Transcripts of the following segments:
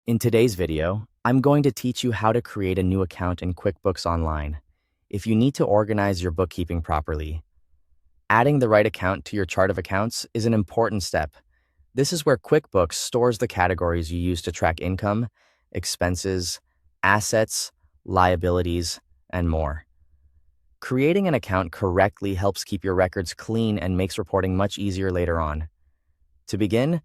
In today's video, I'm going to teach you how to create a new account in QuickBooks Online. If you need to organize your bookkeeping properly, adding the right account to your chart of accounts is an important step. This is where QuickBooks stores the categories you use to track income, expenses, assets, liabilities, and more. Creating an account correctly helps keep your records clean and makes reporting much easier later on. To begin,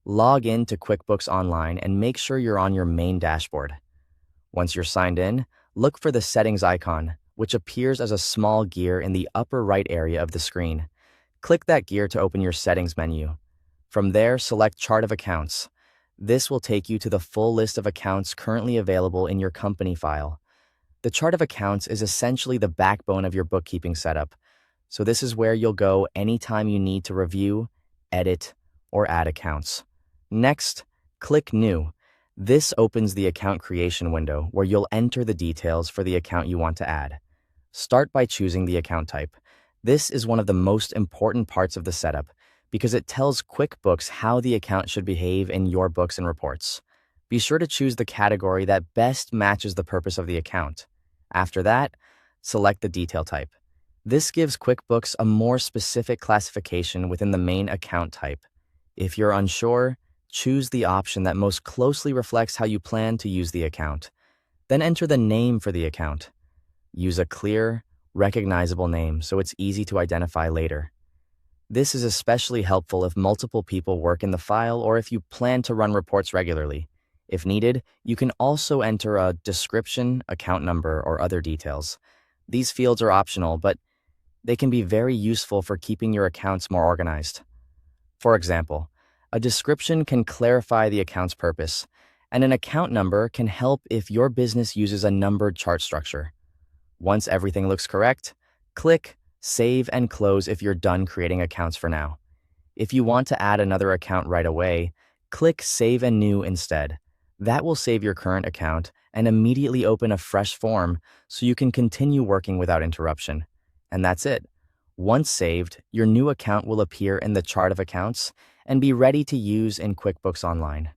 log in to QuickBooks Online and make sure you're on your main dashboard. Once you're signed in, look for the settings icon, which appears as a small gear in the upper right area of the screen. Click that gear to open your settings menu. From there, select Chart of Accounts. This will take you to the full list of accounts currently available in your company file. The Chart of Accounts is essentially the backbone of your bookkeeping setup, so this is where you'll go anytime you need to review, edit, or add accounts. Next, click New. This opens the account creation window where you'll enter the details for the account you want to add. Start by choosing the account type. This is one of the most important parts of the setup because it tells QuickBooks how the account should behave in your books and reports. Be sure to choose the category that best matches the purpose of the account. After that, select the detail type. This gives QuickBooks a more specific classification within the main account type. If you're unsure, choose the option that most closely reflects how you plan to use the account. Then enter the name for the account. Use a clear, recognizable name so it's easy to identify later. This is especially helpful if multiple people work in the file or if you plan to run reports regularly. If needed, you can also enter a description, account number, or other details. These fields are optional, but they can be very useful for keeping your accounts more organized. For example, a description can clarify the account's purpose, and an account number can help if your business uses a numbered chart structure. Once everything looks correct, click Save and Close if you're done creating accounts for now. If you want to add another account right away, click Save and New instead. That will save your current account and immediately open a fresh form so you can continue working without interruption. And that's it. Once saved, your new account will appear in the chart of accounts and be ready to use in QuickBooks Online.